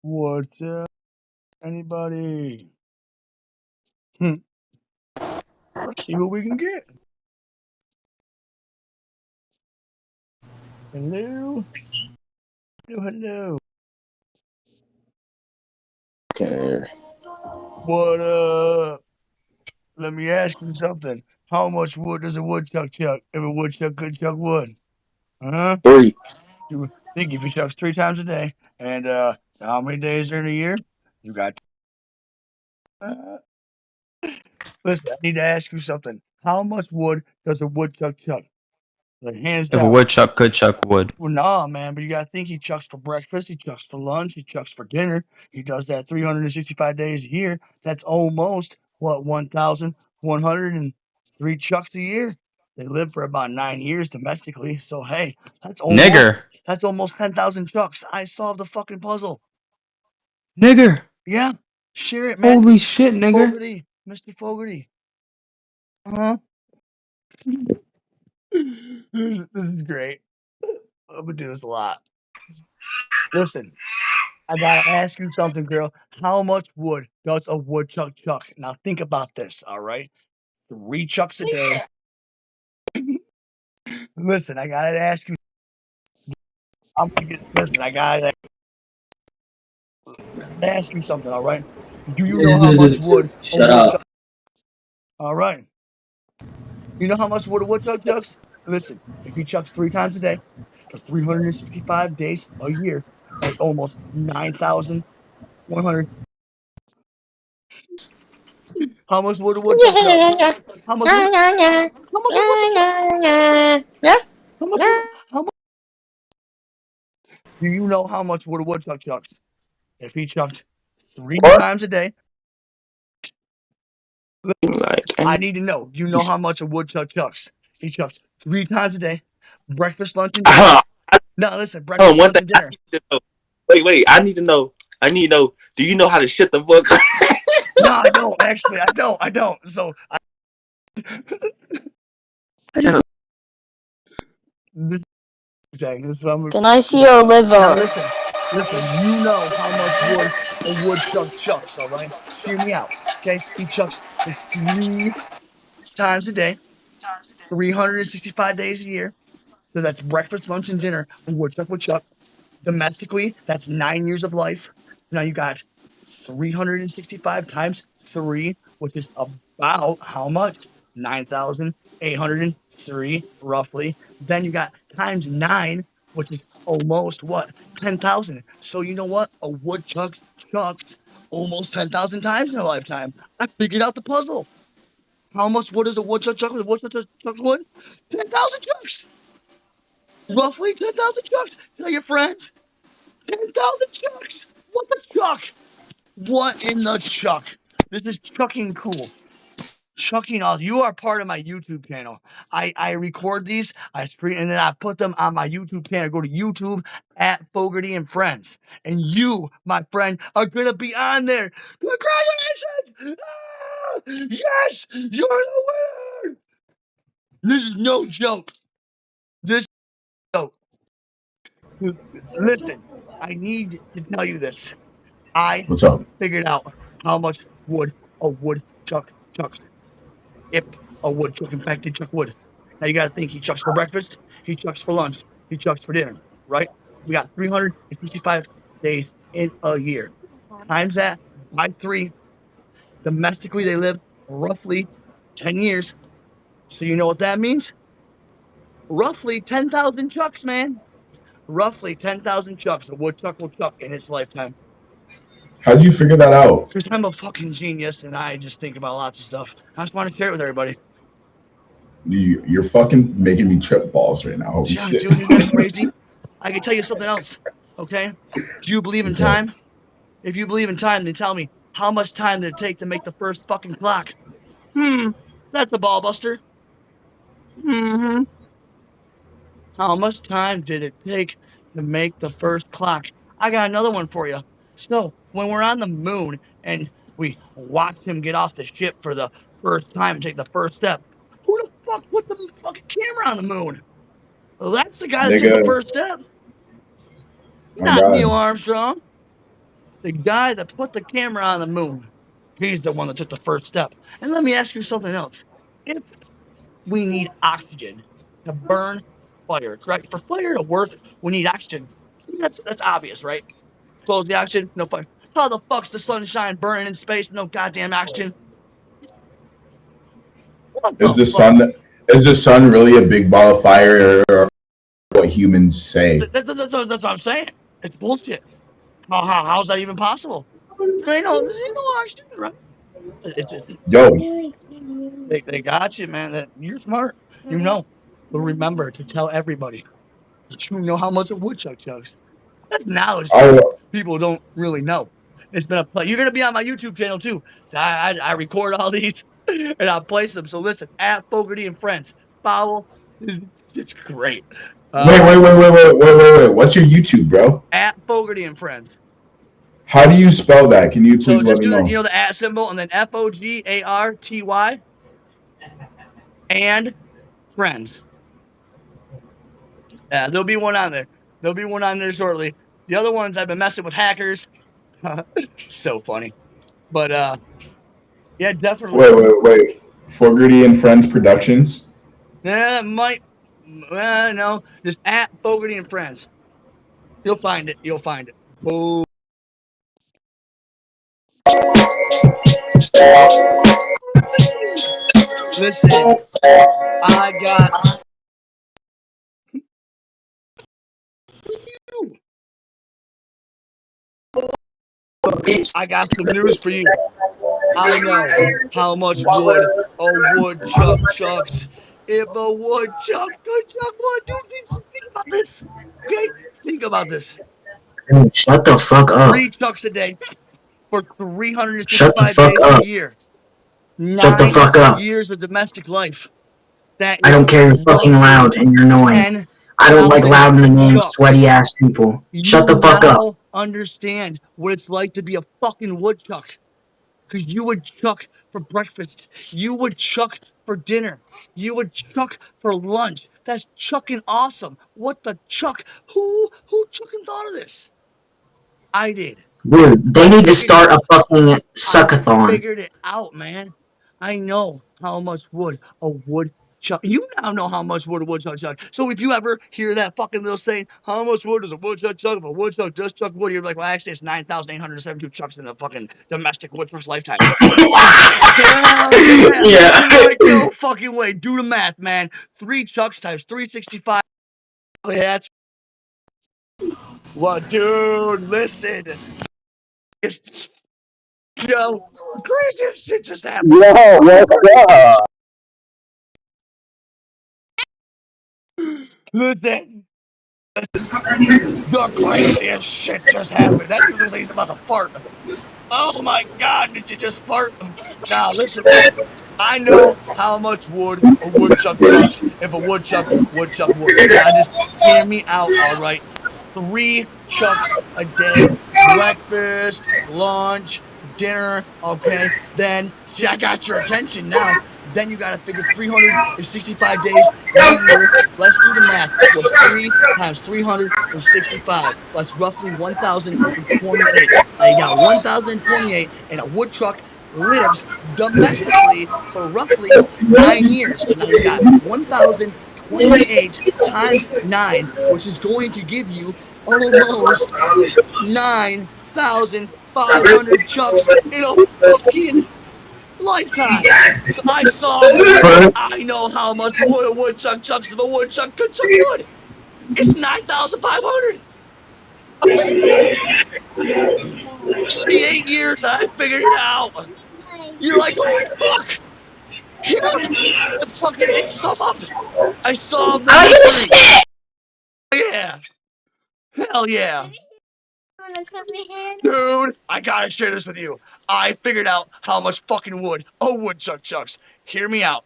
What's up, anybody? Let's see what we can get. Hello, hello, hello. Okay. What up? Let me ask you something. How much wood does a woodchuck chuck if a woodchuck could chuck wood? Huh? 3. You think if he chucks 3 times a day, and how many days are in a year? You got. Uh, listen, I need to ask you something. How much wood does a woodchuck chuck? Like, hands If a down. woodchuck could chuck wood. Well, nah, man, but you gotta think he chucks for breakfast, he chucks for lunch, he chucks for dinner. He does that 365 days a year. That's almost what 1,103 chucks a year. They live for about 9 years domestically. So hey, Nigger. that's almost 10,000 chucks. I solved the fucking puzzle. Nigger. Yeah, share it, man. Holy shit, nigger. Fogarty, Mr. Fogarty. Uh huh. This is great. I'm gonna do this a lot. Listen, I gotta ask you something, girl. How much wood does a woodchuck chuck? Now think about this, all right? 3 chucks a day. Listen, I gotta ask you. Listen, I gotta ask you something, all right? Do you know how much wood a Shut woodchuck? up. All right. You know how much wood a woodchuck chucks? Listen, if he chucks 3 times a day for 365 days a year, that's almost 9,100. How much wood a woodchuck chuck? How much wood? How much wood a woodchuck chuck? How much wood? How much? Do you know how much wood a woodchuck chucks? If he chucked three What? times a day, Like, I and need to know. You know he's, how much a woodchuck chucks? He chucks 3 times a day, breakfast, lunch, and dinner. uh, No, listen, breakfast, one lunch, thing and I dinner. need to know. Wait. I need to know. I need to know. Do you know how to shit the book? No, I don't. Actually, I don't. I don't. So, this thing. This is what I'm Can I see gonna. your Now, liver? listen. You know how much wood a woodchuck chucks. All right, hear me out. Okay, he chucks 3 times a day, 365 days a year. So that's breakfast, lunch, and dinner. Woodchuck, woodchuck. Domestically, that's 9 years of life. Now you got 365 times three, which is about how much? 9,803, roughly. Then you got times nine, which is almost what? 10,000. So you know what? A woodchuck chucks almost 10,000 times in a lifetime. I figured out the puzzle. How much wood is a woodchuck chuck? A woodchuck chucks wood? 10,000 chucks. Roughly 10,000 chucks. Tell your friends. 10,000 chucks! What the chuck? What in the chuck? This is chucking cool. Chucking all. You are part of my YouTube channel. I record these, I screen, and then I put them on my YouTube channel. Go to YouTube at Fogarty and Friends. And you, my friend, are gonna be on there. Congratulations! Ah! Yes! You're the winner! This is no joke. This is no joke. Listen, I need to tell you this. I What's up? figured out how much wood a woodchuck chucks. If a woodchuck, in fact, did chuck wood. Now you got to think he chucks for breakfast, he chucks for lunch, he chucks for dinner, right? We got 365 days in a year. Times that by three. Domestically, they live roughly 10 years. So you know what that means? Roughly 10,000 chucks, man. Roughly 10,000 chucks a woodchuck will chuck in its lifetime. How'd you figure that out? Because I'm a fucking genius and I just think about lots of stuff. I just want to share it with everybody. You're fucking making me trip balls right now. Holy Yeah, shit. dude, isn't that crazy? I can tell you something else. Okay? Do you believe in What's up? time? If you believe in time, then tell me how much time did it take to make the first fucking clock? That's a ball buster. Hmm. How much time did it take to make the first clock? I got another one for you. So, when we're on the moon and we watch him get off the ship for the first time and take the first step, fuck put the fucking camera on the moon? Well, that's the guy that took the Nigga, first step, my not Neil God. Armstrong. The guy that put the camera on the moon. He's the one that took the first step. And let me ask you something else. If we need oxygen to burn fire, correct? For fire to work, we need oxygen. That's obvious, right? Close the oxygen, no fire. How the fuck's the sunshine burning in space? No goddamn oxygen. What Is the the fuck? sun really a big ball of fire, or what humans say? That's what I'm saying. It's bullshit. How's that even possible? They know oxygen, right? It's Yo, they got you, man. That you're smart. You know. But remember to tell everybody that you know how much a woodchuck chugs. That's knowledge that oh, people don't really know. It's been a play. You're gonna be on my YouTube channel too. So I record all these and I place them. So listen, at Fogarty and Friends, follow. It's great. wait, Uh, wait, wait, wait, wait, wait, wait, wait. What's your YouTube, bro? at Fogarty and Friends. How do you spell that? Can you So please let just me do the know? the at symbol and then FOGARTY and Friends. Yeah, there'll be one on there. There'll be one on there shortly. The other ones I've been messing with hackers. So funny. But yeah, definitely. Wait, wait, wait. Fogarty and Friends Productions. Yeah, might no, just at Fogarty and Friends. You'll find it. You'll find it. Oh, listen, I got you. I got some news for you. I know how much wood a woodchuck chucks. If a woodchuck could chuck wood, dude, think about this. Okay, think about this. Dude, shut the fuck up. 3 chucks a day for Shut the 365 fuck days in a up. year. Shut the Nine fuck up. years of domestic life. That I is don't care. You're fucking roughly loud and you're annoying. I don't like 10,000 loud and annoying chucks. sweaty ass people. Shut You the fuck up. now understand what it's like to be a fucking woodchuck. Because you would chuck for breakfast. You would chuck for dinner. You would chuck for lunch. That's chucking awesome. What the chuck? Who chucking thought of this? I did. Dude, they I need to figured it start a out. fucking I suckathon. figured it out, man. I know how much wood a woodchuck. You now know how much wood a woodchuck chuck. So if you ever hear that fucking little saying, "How much wood does a woodchuck chuck?" If a woodchuck does chuck wood, you're like, "Well, actually, it's 9,872 chucks in a fucking domestic woodchuck's lifetime." Hell yeah! Yeah. You're like, no fucking way. Do the math, man. 3 chucks times 365. Oh, yeah, that's what, dude. Listen, it's craziest shit just happened. Listen, the craziest shit just happened. That dude looks like he's about to fart. Oh my god, did you just fart? Now listen, man. I know how much wood a woodchuck chucks if a woodchuck would. Now just hear me out, all right? 3 chucks a day. Breakfast, lunch, dinner, okay? Then, see, I got your attention now. Then you gotta figure 365 days in a year. Let's do the math. What's 3 times 365? That's roughly 1,028. Now you got 1,028, and a woodchuck lives domestically for roughly 9 years. So now you got 1,028 times 9, which is going to give you almost 9,500 chucks in a fucking lifetime. So I solved the riddle. I know how much wood a woodchuck chucks if a woodchuck could chuck wood. It's 9,500. 28 years, I figured it out. You're like, holy fuck. Yeah, I'm fucking, it's sum up. I solved the I don't give a mystery. shit. Yeah. Hell yeah. Dude, I gotta share this with you. I figured out how much fucking wood a woodchuck chucks. Hear me out.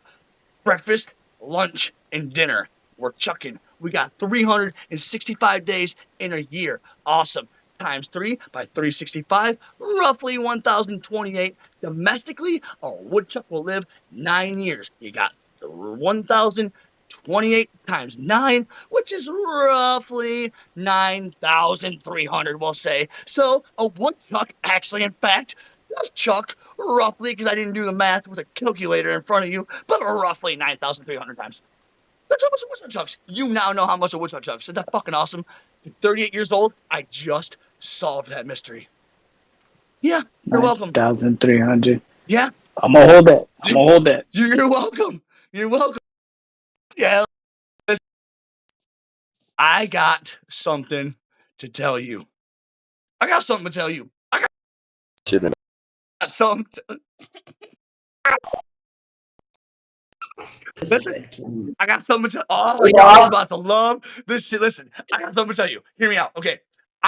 Breakfast, lunch, and dinner. We're chucking. We got 365 days in a year. Awesome. Times 3 by 365, roughly 1,028. Domestically, a woodchuck will live 9 years. You got 1,028 times 9, which is roughly 9,300, we'll say. So a woodchuck actually, in fact, does chuck roughly, because I didn't do the math with a calculator in front of you, but roughly 9,300 times. That's how much a woodchuck chucks. You now know how much a woodchuck chucks. Isn't that fucking awesome? At 38 years old, I just solved that mystery. Yeah, you're welcome. 9,300. Yeah. I'm gonna hold that. I'm gonna hold that. You're welcome. You're welcome. Yeah. I got something to tell you. I got something to tell you. I got something. Listen, I got something to. Oh, y'all about to love this shit. Listen, I got something to tell you. Hear me out. Okay.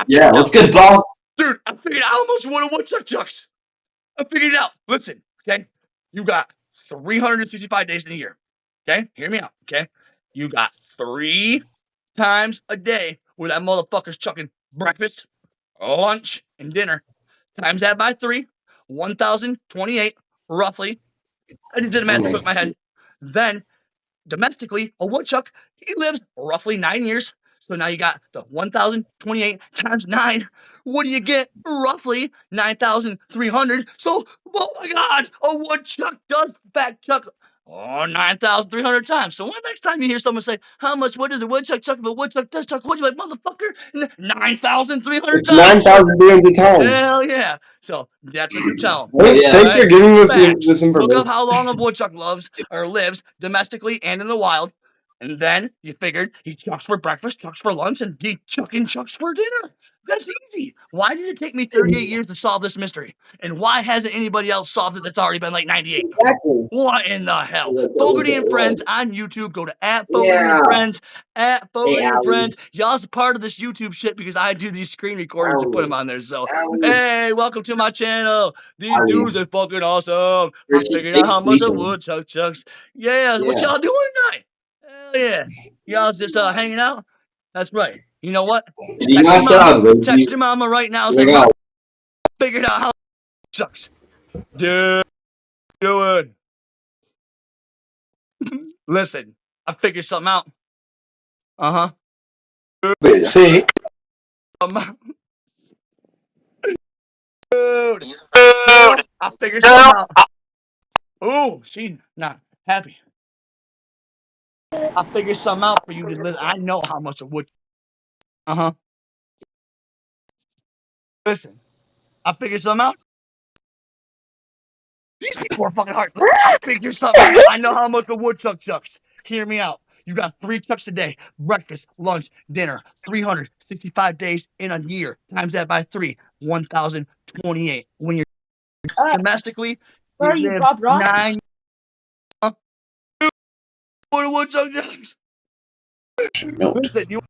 Yeah, what's good, boss? Dude, I figured out how much one woodchuck chucks. I figured it out. Listen, okay? You got 365 days in a year. Okay? Hear me out. Okay? You got 3 times a day where that motherfucker's chucking breakfast, lunch, and dinner. Times that by 3, 1,028, roughly. I just did the math quick in my head. Then, domestically, a woodchuck, he lives roughly 9 years. So now you got the 1,028 times 9. What do you get? Roughly 9,300. So, oh my God, a woodchuck does back chuck 9,300 times. So, when next time you hear someone say, how much, what does a woodchuck chuck? If a woodchuck does chuck, what do you like, motherfucker? 9,300 times. 9,300 times. Hell yeah. So, that's what you tell them. Thanks for giving us Facts. this Look information. up how long a woodchuck lives domestically and in the wild. And then you figured he chucks for breakfast, chucks for lunch, and he chucks for dinner. That's easy. Why did it take me 38 years to solve this mystery? And why hasn't anybody else solved it that's already been like 98? Exactly. What in the hell? Fogarty and Friends on YouTube. Go to @Fogarty Yeah. and Friends. @Fogarty Hey, and Allie. Friends. Y'all's a part of this YouTube shit because I do these screen recordings and put them on there. So, hey, welcome to my channel. These Allie. dudes are fucking awesome. I There's figured out how much a sleeping. woodchuck chucks. Yeah, what y'all doing tonight? Hell yeah. Y'all's just hanging out? That's right. You know what? Did you not shut up, Lindsay? Text your mama right now. Say, Wake Mom, up. figured out how chucks. Dude, doing. Listen, I figured something out. Uh huh. See, Dude, I figured something out. Oh, she's not happy. I figured something out for you to listen. I know how much it would. Uh huh. Listen, I figured something out. These people are fucking hard. I figured something out. I know how much a woodchuck chucks. Hear me out. You got 3 chucks a day: breakfast, lunch, dinner. 365 days in a year. Times that by 3, 1,028. When you're domestically, Where are you, live Bob Ross? 9. What a woodchuck chucks. Listen, you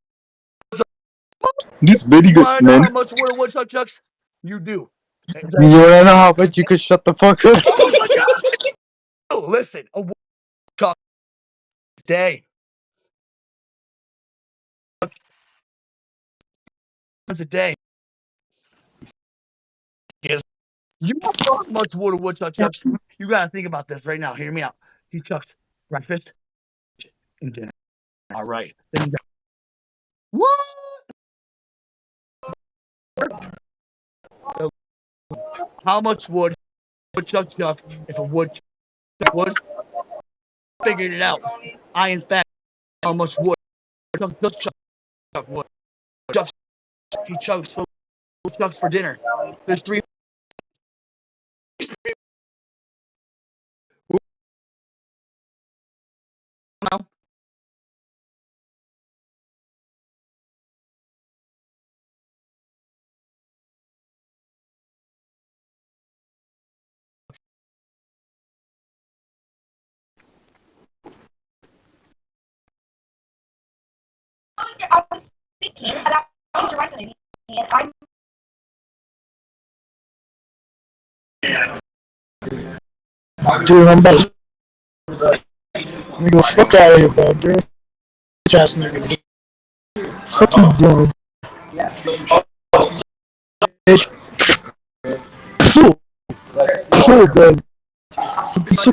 This very good, want to know man. how much what a woodchuck chucks? You do. You wanna know how much you could shut the fuck up? Oh my God. Oh, listen, a woodchuck day. Once a day. Yes. You know how much wood a woodchuck chucks? You gotta think about this right now. Hear me out. He chucks breakfast and dinner. All right. Then you got what? How much wood woodchuck chuck if a woodchuck would? Figured it out. I in fact how much wood woodchuck does chuck wood. Chucks, he chucks for dinner. There's 3 now. I was thinking about directing, and I'm Dude, I'm about to nigga, fuck out of here, bro. You're a bitch ass nigga. Fuck you doing, bitch. Cool, bro. Fuck these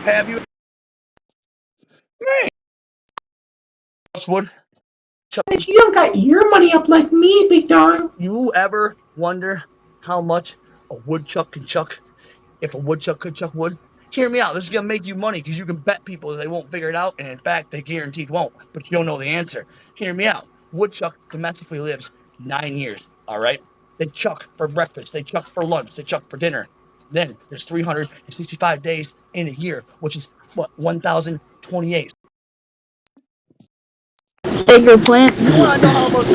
Have you wood? You don't got your money up like me, big dog. You ever wonder how much a woodchuck can chuck? If a woodchuck could chuck wood? Hear me out. This is gonna make you money because you can bet people they won't figure it out, and in fact, they guaranteed won't. But you don't know the answer. Hear me out. Woodchuck domestically lives 9 years. All right. They chuck for breakfast. They chuck for lunch. They chuck for dinner. Then there's 365 days in a year, which is what 1,028. Acre plant. You want to know how much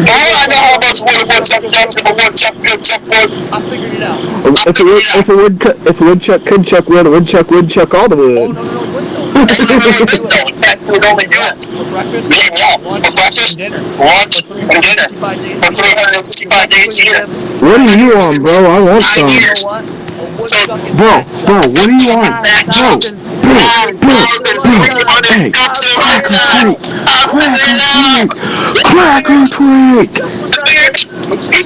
wood a woodchuck chucks if a woodchuck could chuck wood? I figured it out. If a woodchuck could chuck wood, a woodchuck would chuck all the Oh wood. no, wood though. In fact, it would only do it. In fact, it would only do it for breakfast, lunch, and dinner for 365 days a year. Domestically, they live What do 9 you years. want, bro? I want So some. you know what? A woodchuck in Bro, fact chucks what do you want? Bro, 9,300 cups in a lifetime. hey, I figured it out. I figured it out. I figured cracker it. He tweet.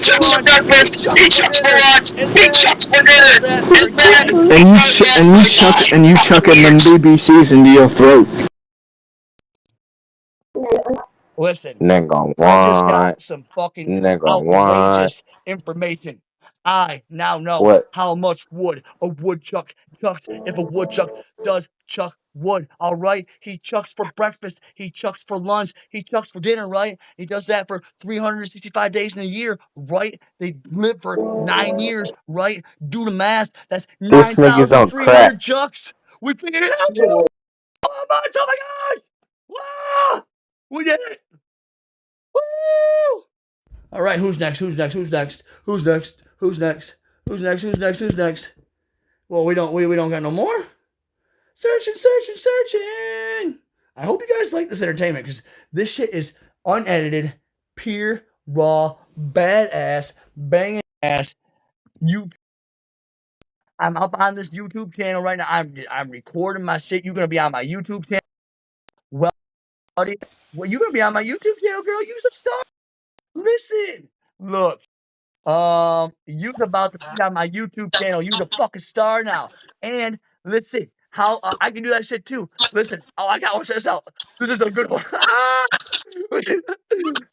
chucks for breakfast. He chucks for lunch. He chucks for dinner. And then he does that again. And you chucking them BBCs into your throat. Listen, Nigga, I just got what? some fucking Nigga, what? outrageous information. I now know What? how much wood a woodchuck chucks if a woodchuck does chuck wood. All right, he chucks for breakfast, he chucks for lunch, he chucks for dinner. Right, he does that for 365 days in a year. Right, they live for 9 years. Right, do the math. That's This nigga's on crack. 9,300 chucks. We figured it out. Dude. Oh my gosh! Wow, we did it. Woo! All right, who's next? Who's next? Who's next? Who's next? Who's next? Who's next? Who's next? Who's next? Well, we don't got no more. Searching, searching, searching. I hope you guys like this entertainment because this shit is unedited, pure, raw, badass, banging ass. I'm up on this YouTube channel right now. I'm recording my shit. You're gonna be on my YouTube channel. Well, buddy, you're gonna be on my YouTube channel, girl. Use a star. Listen, look. You's about to be on my YouTube channel. You's a fucking star now. And let's see how I can do that shit too. Listen, I gotta watch this out. This is a good one. Listen,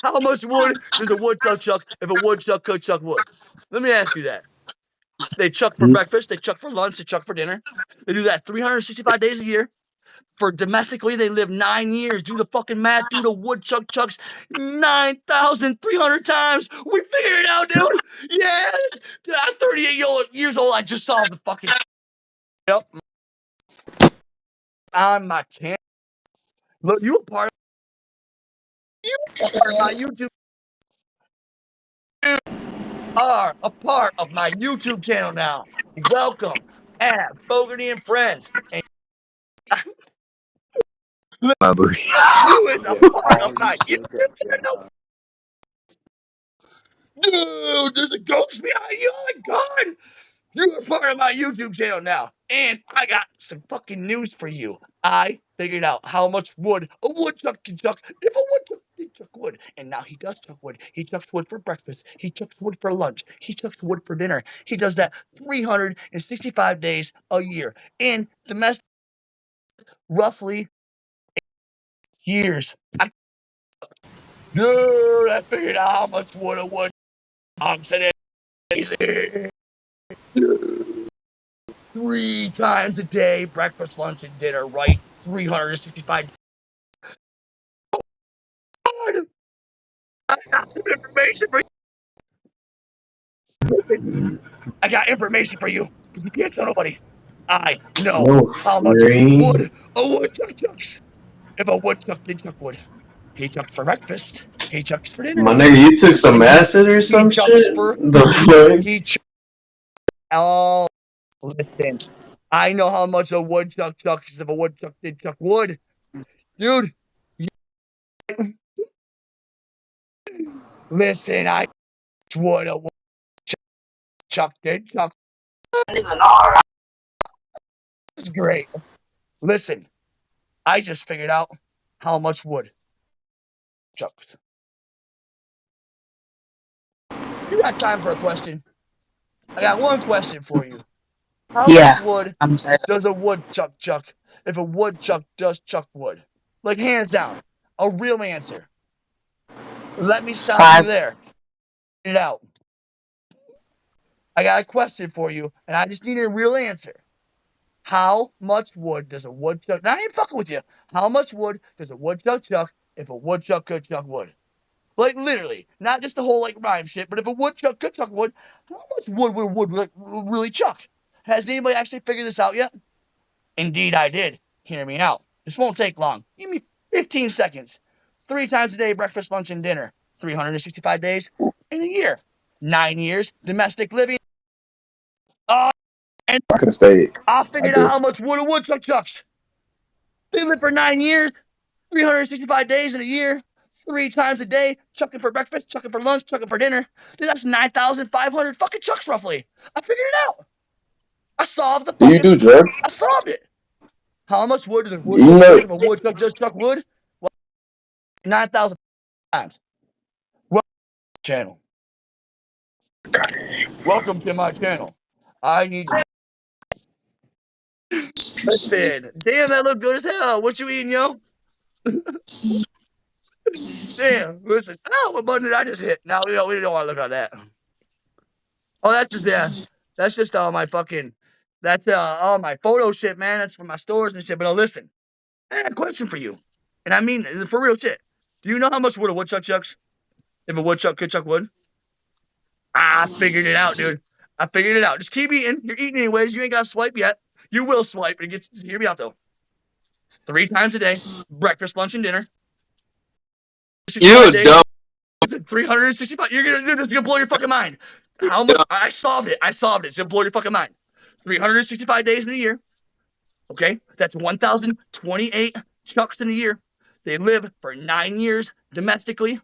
how much wood does a woodchuck chuck if a woodchuck could chuck wood? Let me ask you that. They chuck for breakfast, they chuck for lunch, they chuck for dinner. They do that 365 days a year. For domestically, they live 9 years. Do the fucking math. Do the woodchuck chucks 9,300 times. We figured it out, dude. Yeah. Dude, I'm 38 years old. I just solved the fucking. Yep. On my channel. Look, you a part of my YouTube. You are a part of my YouTube channel now. Welcome at Fogarty and Friends. And you is a part of my YouTube channel. Dude, there's a ghost behind you. Oh my god. You are part of my YouTube channel now. And I got some fucking news for you. I figured out how much wood a woodchuck can chuck if a woodchuck can chuck wood. And now he does chuck wood. He chucks wood for breakfast. He chucks wood for lunch. He chucks wood for dinner. He does that 365 days a year. In domestic, roughly years. Dude, I figured out how much wood a wood. I'm sitting easy. 3 times a day, breakfast, lunch, and dinner, right? 365. I got some information for you. I got information for you because you can't tell nobody. I know No how much free. wood a woodchuck chucks. If a woodchuck did chuck wood, he chucks for breakfast. He chucks for dinner. My nigga, you took some And acid or he some chucks shit? for The fuck? he. Oh, listen. I know how much a woodchuck chucks if a woodchuck did chuck wood, dude. Listen, I would a woodchuck did chuck. It's great. Listen, I just figured out how much wood chucks. You got time for a question? I got one question for you. How much wood does a woodchuck chuck if a woodchuck does chuck wood? Like, hands down, a real answer. Let me stop you there. Get it out. I got a question for you, and I just need a real answer. How much wood does a woodchuck? Now I ain't fucking with you. How much wood does a woodchuck chuck if a woodchuck could chuck wood? Like literally, not just the whole like rhyme shit, but if a woodchuck could chuck wood, how much wood would really chuck? Has anybody actually figured this out yet? Indeed, I did. Hear me out. This won't take long. Give me 15 seconds. 3 times a day, breakfast, lunch, and dinner. 365 days in a year. 9 years, domestic living. And I could have stayed. I I figured out did. how much wood a woodchuck chucks. They live for 9 years, 365 days in a year, 3 times a day, chucking for breakfast, chucking for lunch, chucking for dinner. Dude, that's 9,500 fucking chucks roughly. I figured it out. I solved the Do you fucking. do drugs? I solved it. How much wood does a You woodchuck chuck know, if a woodchuck just chuck wood? Well, 9,000 times. Welcome to my channel. Welcome to my channel. I need to. Listen. Damn, that looked good as hell. What you eating, yo? Damn, listen. Oh, what button did I just hit? Now we don't want to look at that. Oh, that's just that's just all my fucking. That's all my photo shit, man. That's for my stores and shit. But no, listen. I got a question for you, and I mean for real shit. Do you know how much wood a woodchuck chucks? If a woodchuck could chuck wood? I figured it out, dude. I figured it out. Just keep eating. You're eating anyways. You ain't got to swipe yet. You will swipe. It gets. Hear me out though. 3 times a day, breakfast, lunch, and dinner. 65 You days. dumb. 365. This is gonna blow your fucking mind. How much? I solved it. I solved it. It's gonna blow your fucking mind. 365 days in a year. Okay, that's 1,028 chucks in a year. They live for 9 years domestically.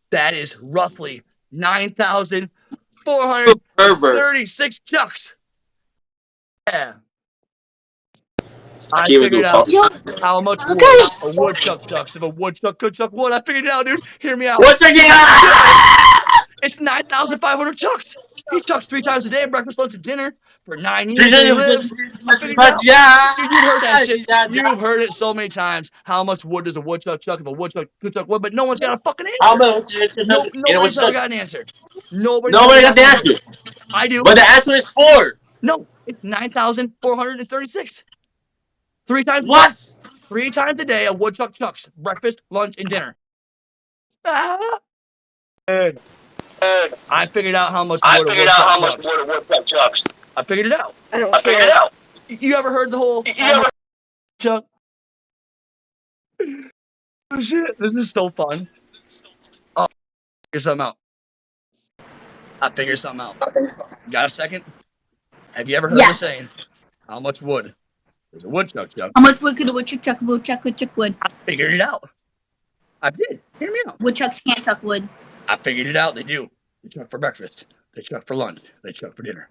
That is roughly Pervert. 9,436 chucks. Yeah, I I can't even do figured a out pop. how much wood a woodchuck chucks. If a woodchuck could chuck wood, I figured it out, dude. Hear me out. What's again? It's 9,500 chucks. He chucks 3 times a day, breakfast, lunch, and dinner for 9 years that he lives. I figured it out. Dude, you've heard that shit. You've heard it so many times. How much wood does a woodchuck chuck if a woodchuck could chuck wood? But no one's got a fucking How answer. much? Nobody's ever got an answer. Nobody's ever Nobody got got an the answer. answer. I do. But the answer is 4. No, it's 9,436. 3 times. What? 3 times a day, a woodchuck chucks breakfast, lunch, and dinner. Ah. I figured out how much wood a woodchuck chucks. I figured it out. I figured it out. You ever heard the whole chuck? Oh, shit, this is so fun. Oh, figure something out. I figured something out. Got a second? Have you ever heard the saying, how much wood does a woodchuck chuck? How much wood could a woodchuck chuck? Woodchuck wood. I figured it out. I did. Hear me out. Woodchucks can't chuck wood. I figured it out. They do. They chuck for breakfast. They chuck for lunch. They chuck for dinner.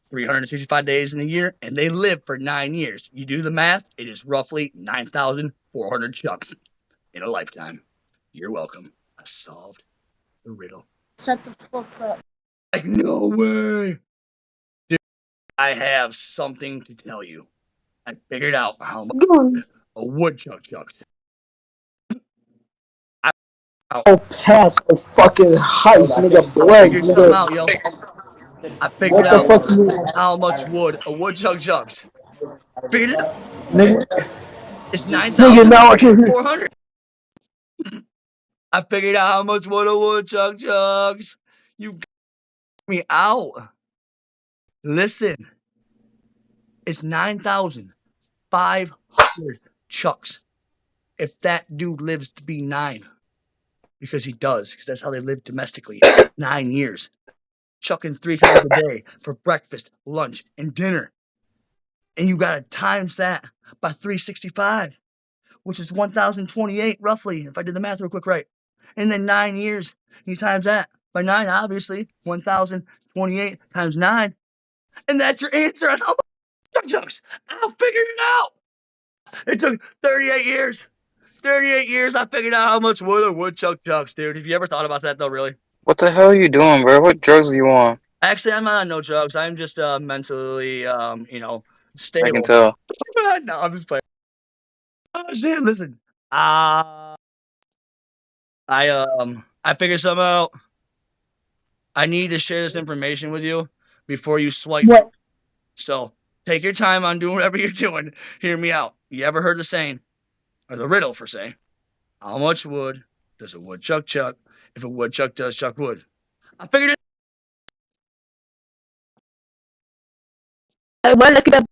365 days in a year, and they live for 9 years. You do the math, it is roughly 9,400 chucks in a lifetime. You're welcome. I solved the riddle. Shut the fuck up. Like, no way. Dude, I have something to tell you. I figured out how much a woodchuck chucks. Oh, pass the fucking heist, nigga. I Blaze, figured something nigga. out, yo. I figured What the out fuck you, how much wood a woodchuck chucks. Figured it out. nigga? It's Nigga, now I can hear. 9,400. I figured out how much wood a woodchuck chucks. You me out. Listen. It's 9,500 chucks. If that dude lives to be 9. Because he does. Because that's how they live domestically. 9 years. Chucking 3 times a day for breakfast, lunch, and dinner. And you gotta times that by 365, which is 1,028 roughly, if I did the math real quick right. And then 9 years, you times that by 9, obviously, 1,028 times 9. And that's your answer on how much chucks. I figured it out. It took 38 years. 38 years, I figured out how much wood a woodchuck chucks, dude. Have you ever thought about that, though, really? What the hell are you doing, bro? What drugs do you want? Actually, I'm not on no drugs. I'm just mentally, stable. I can tell. No, I'm just playing. Oh, shit, listen. I figured something out. I need to share this information with you before you swipe. What? So, take your time on doing whatever you're doing. Hear me out. You ever heard the saying, or the riddle for saying, how much wood does a woodchuck chuck if a woodchuck does chuck wood? I figured it. Well, let's keep it.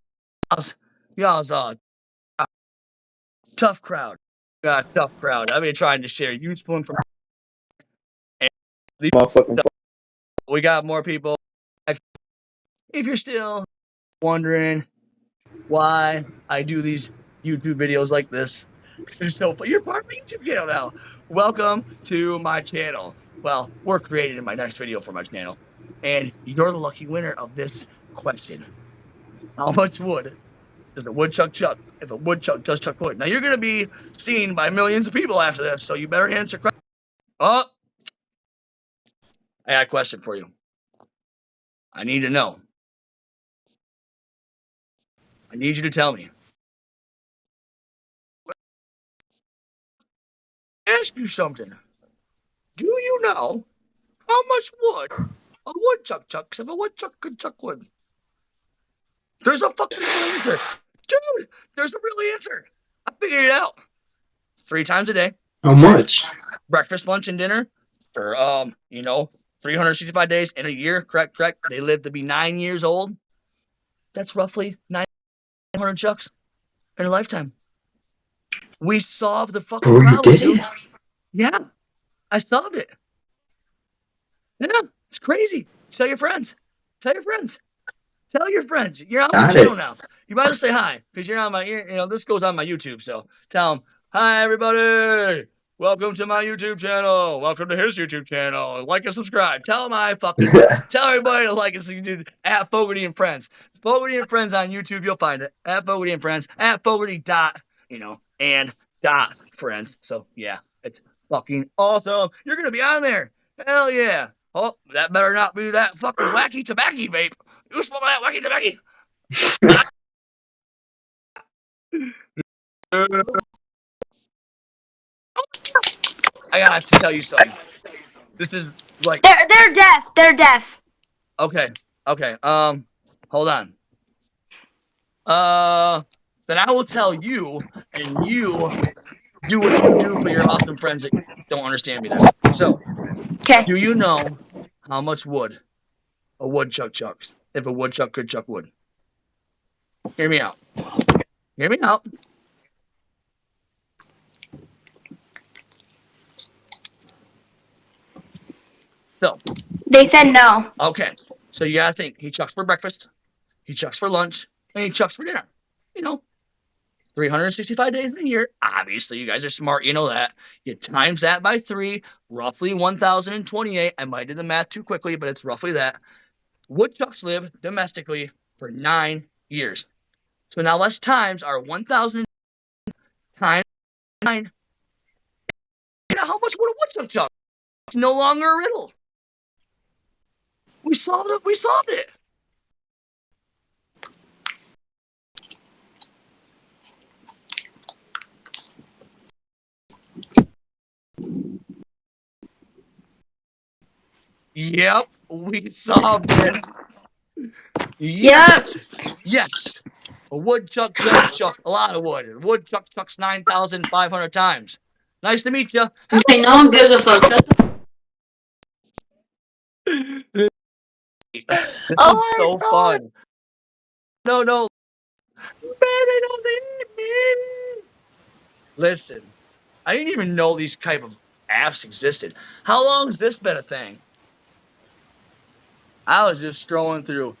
Y'all's tough crowd. Tough crowd. I've been trying to share useful information. And we got more people. If you're still wondering why I do these YouTube videos like this, because they're so fun. You're part of my YouTube channel now. Welcome to my channel. Well, we're creating my next video for my channel. And you're the lucky winner of this question. How much wood does a woodchuck chuck if a woodchuck does chuck wood? Now, you're going to be seen by millions of people after this, so you better answer questions. Oh, I got a question for you. I need to know. I need you to tell me. Ask you something. Do you know how much wood a woodchuck chucks if a woodchuck could chuck wood? There's a fucking real answer. Dude, there's a real answer. I figured it out. 3 times a day. How much? Breakfast, lunch, and dinner. For 365 days in a year. Correct. They live to be 9 years old. That's roughly 900 chucks in a lifetime. We solved the fucking problem, dude. Yeah, I solved it. Yeah, it's crazy. Tell your friends. Tell your friends. Tell your friends. You're on my channel now. You might as well say hi because you're on my. This goes on my YouTube. So tell them, hi everybody. Welcome to my YouTube channel. Welcome to his YouTube channel. Like and subscribe. Tell them I fucking. Tell everybody to like us. At Fogarty and Friends. Fogarty and Friends on YouTube. You'll find it at Fogarty and Friends. At Fogarty and friends. So yeah, it's fucking awesome. You're gonna be on there. Hell yeah. Oh, that better not be that fucking wacky tobacco vape. You smoke that wacky tobacco. I gotta tell you something. This is like They're deaf. They're deaf. okay. Hold on. Then I will tell you, and you do what you do for your awesome friends that don't understand me. Then, so Okay. do you know how much wood a woodchuck chucks if a woodchuck could chuck wood? Hear me out. Hear me out. So They said no. okay, so you gotta think. He chucks for breakfast, he chucks for lunch, and he chucks for dinner. 365 days in a year. Obviously, you guys are smart. You know that. You times that by 3, roughly 1,028. I might do the math too quickly, but it's roughly that. Woodchucks live domestically for 9 years. So now let's times our 1,000 times 9. You know how much would a woodchuck chuck? It's no longer a riddle. We solved it. We solved it. Yep, we solved it. Yes. Yes. A woodchuck does chuck a lot of wood. A woodchuck chucks 9,500 times. Nice to meet you. Okay, no one gives a fuck. This Oh is my so God. fun. No, baby, don't leave me. Listen, I didn't even know these type of apps existed. How long has this been a thing? I was just scrolling through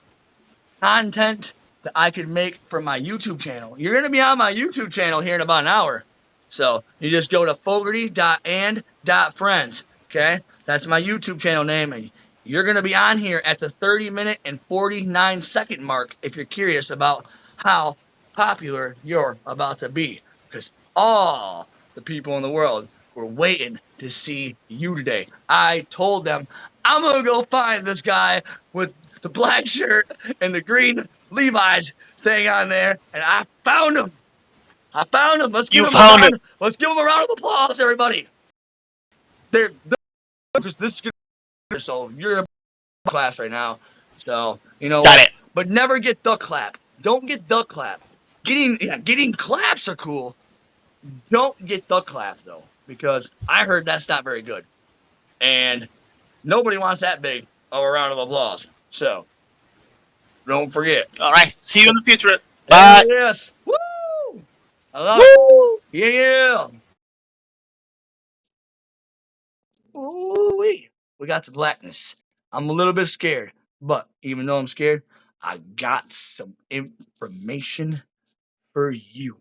content that I could make for my YouTube channel. You're going to be on my YouTube channel here in about an hour. So you just go to fogarty.and.friends. Okay? That's my YouTube channel name. And you're going to be on here at the 30-minute and 49-second mark if you're curious about how popular you're about to be. Because all the people in the world were waiting to see you today. I told them, I'm going to go find this guy with the black shirt and the green Levi's thing on there, and I found him. Let's give You him a found it. round. Let's give him a round of applause, everybody. They're because this is good. So you're in a class right now. So you know Got what? it. But never get the clap. Don't get the clap. Getting claps are cool. Don't get the clap though, because I heard that's not very good, and nobody wants that big of a round of applause. So don't forget. All right. See you in the future. Bye. Yes. Woo! I love it. Woo! Yeah. Ooh-wee. We got the blackness. I'm a little bit scared, but even though I'm scared, I got some information for you.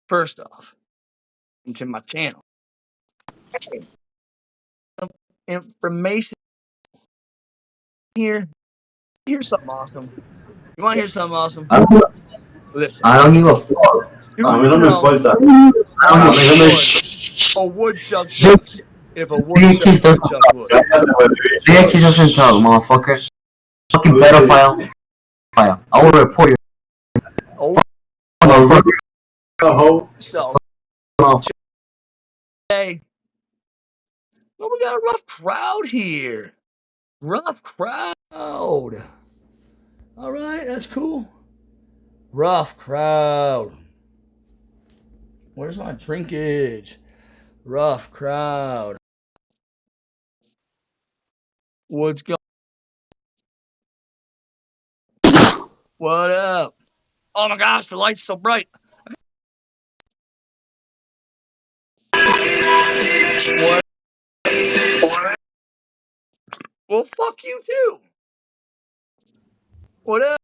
First off, into my channel. Information here. Here's something awesome. You want to hear something awesome? Listen. I don't give a fuck. Do A mí you no me know importa. how A much mí no me... wood a woodchuck chucks if a woodchuck Bitches could don't chuck talk. wood? Bitches doesn't talk, motherfucker. Fucking pedophile. I will report you. Oh, Motherfucker. so hey, well, we got a rough crowd here. Rough crowd. All right, that's cool. Rough crowd. Where's my drinkage? Rough crowd. What's going? What up? Oh my gosh, the light's so bright. What? Well, fuck you too. What up?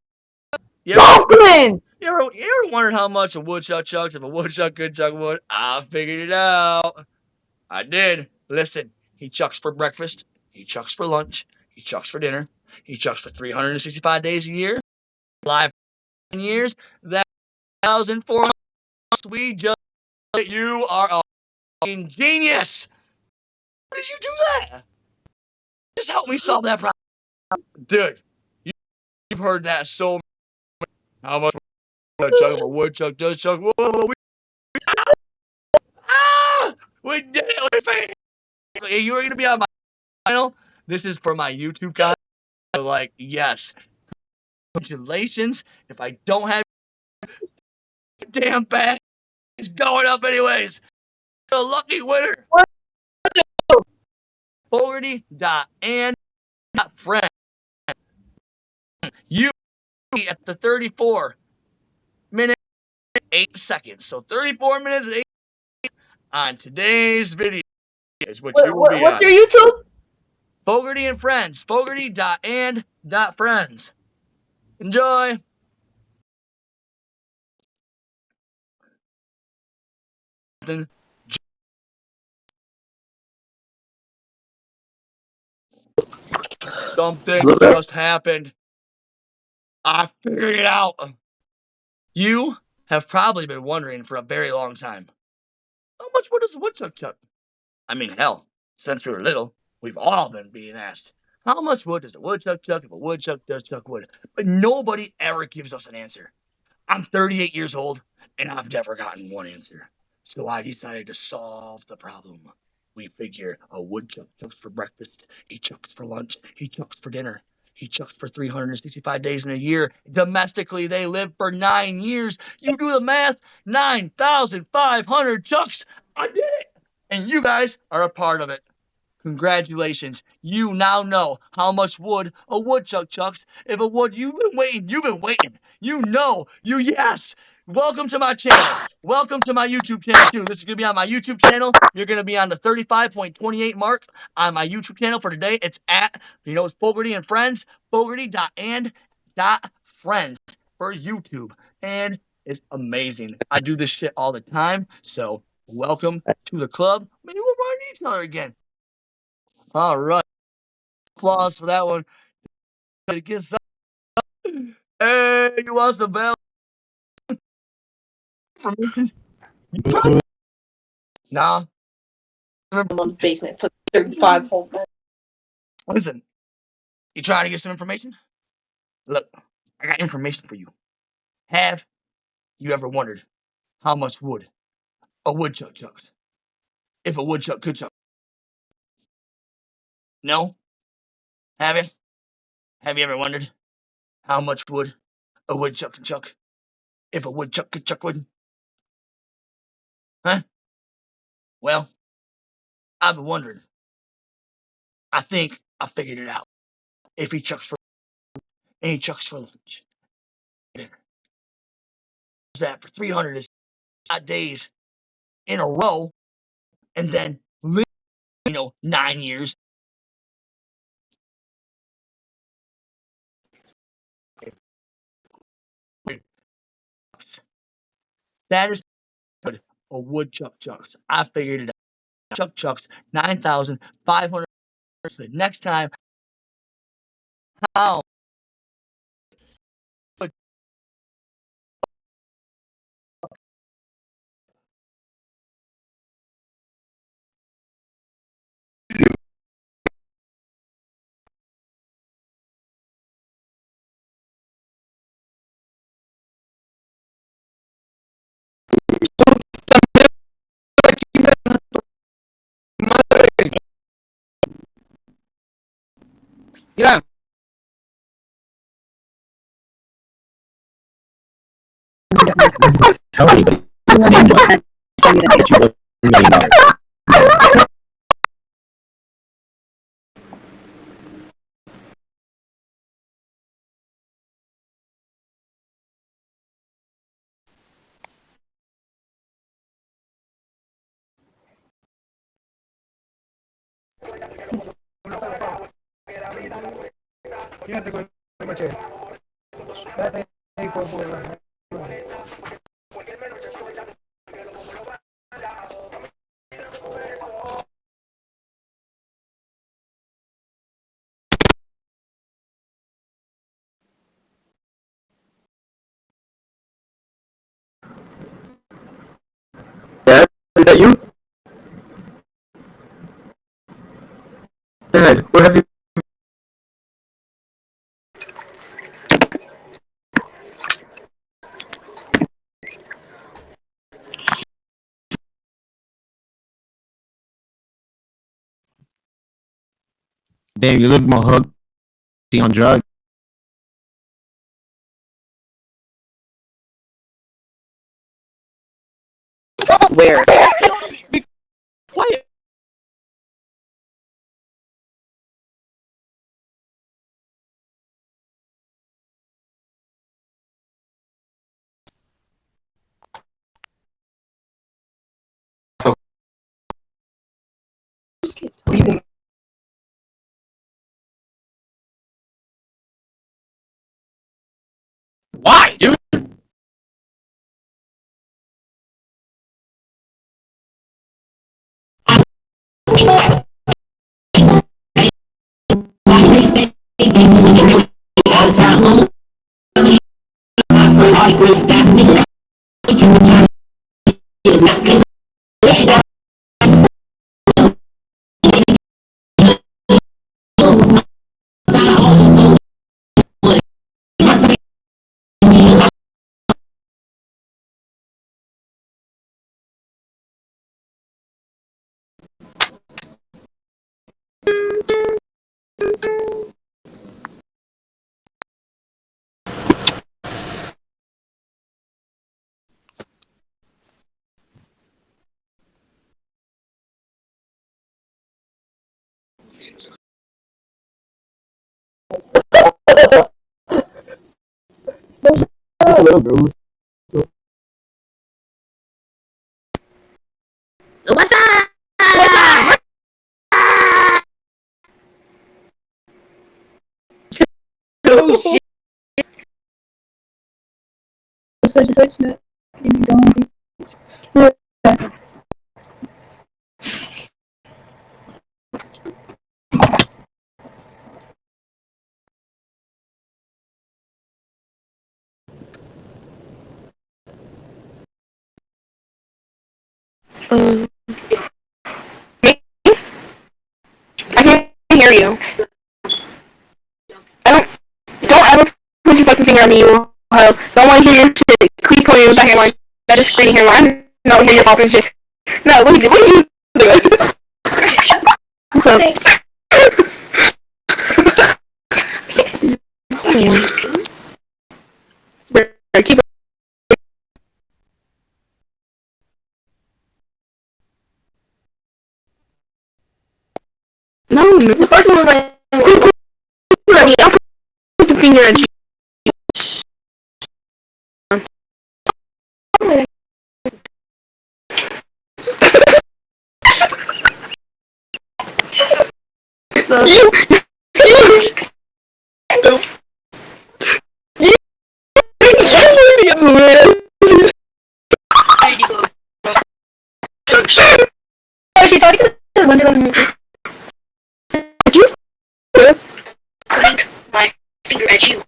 Oakland! You ever wondered how much a woodchuck chucks if a woodchuck could chuck wood? I figured it out. I did. Listen, he chucks for breakfast. He chucks for lunch. He chucks for dinner. He chucks for 365 days a year. Live 10 years. That 1,400. We just. You are a fucking genius. How did you do that? Just help me solve that problem. Dude, you've heard that so much. How much a chuck of a woodchuck does chuck? Whoa, we did it. We failed. Hey, you are going to be on my channel. This is for my YouTube guys. Like, yes. Congratulations. If I don't have damn bad, it's going up anyways. The lucky winner. Fogarty.and.friend. You at the 34 minute 8 seconds. So 34 minutes and 8 on today's video is what you will be What's on. your YouTube? Fogarty and Friends. Fogarty.and.friends. Enjoy. Something just happened. I figured it out. You have probably been wondering for a very long time. How much wood does a woodchuck chuck? I mean, hell, since we were little, we've all been being asked, how much wood does a woodchuck chuck if a woodchuck does chuck wood? But nobody ever gives us an answer. I'm 38 years old, and I've never gotten one answer. So I decided to solve the problem. We figure a woodchuck chucks for breakfast, he chucks for lunch, he chucks for dinner, he chucks for 365 days in a year. Domestically, they live for 9 years. You do the math, 9,500 chucks. I did it! And you guys are a part of it. Congratulations. You now know how much wood a woodchuck chucks. If a wood, you've been waiting. Yes. Welcome to my channel. Welcome to my YouTube channel too. This is going to be on my YouTube channel. You're going to be on the 35.28 mark on my YouTube channel for today. It's it's Fogarty and Friends, fogarty.and.friends for YouTube. And it's amazing. I do this shit all the time. So welcome to the club. Maybe we'll run into each other again. All right. Applause for that one. Hey, you want some bell information? Nah. I'm on the basement for 35 whole minutes. Listen, you trying to get some information? Look, I got information for you. Have you ever wondered how much wood a woodchuck chucks? If a woodchuck could chuck. No? Have you? Have you ever wondered how much wood a woodchuck can chuck? If a woodchuck could chuck wood? Huh? Well, I've been wondering. I think I figured it out. If he chucks for and he chucks for lunch. That for 300 days in a row, and then 9 years. That is good. A woodchuck chucks. I figured it out. Chuck chucks 9,500. The next time, how Yeah. Tell anybody. Dad, is that you? Dad, where have you? Damn, you look more hooked on drugs. Where? Be quiet. Why, dude? Little girls. What's up? Oh shit. Such a such that if you don't. I can't hear you. Don't ever put your fucking finger on me, you don't want to hear your shit. Keep putting your back hairline. That is screen hairline. No, hear your popping shit. No, what are you doing? So, keep no, the first one was like, I'll put your finger at you. So, you she talking to the window and you my finger at you.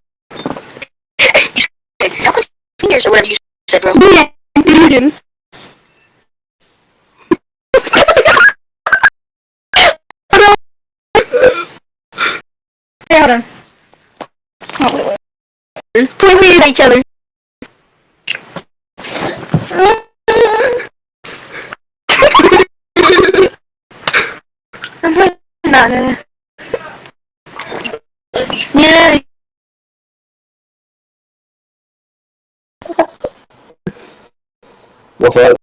Don't put fingers or whatever you said, bro. Yeah, you didn't. Hey, hold on. Oh, wait. Point fingers at each other. I'm trying not to. Yeah. What's up?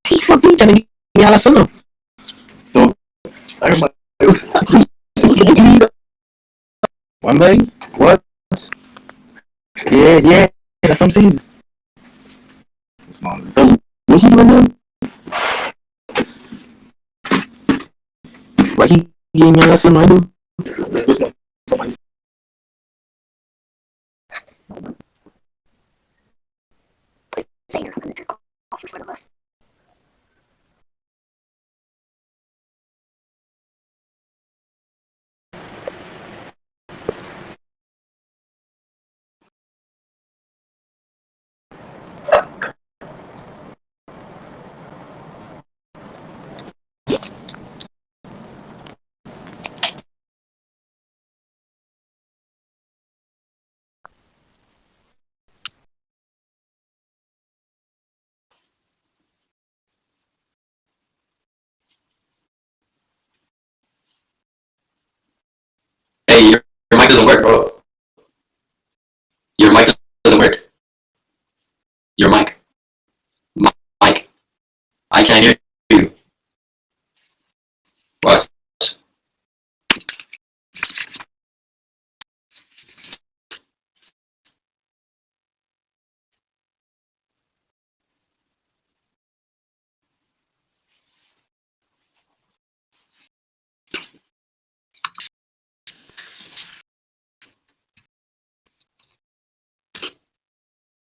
He fucking telling me I solo. One day? What? Yeah, that's what I'm saying. So, what's he doing now? Why he gave me a lesson I do? Say you're gonna drink coffee for the bus. Hey, your mic doesn't work, bro. Your mic doesn't work. Your mic. Mic. I can't hear you. What?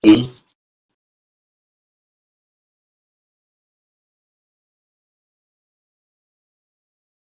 Mm-hmm.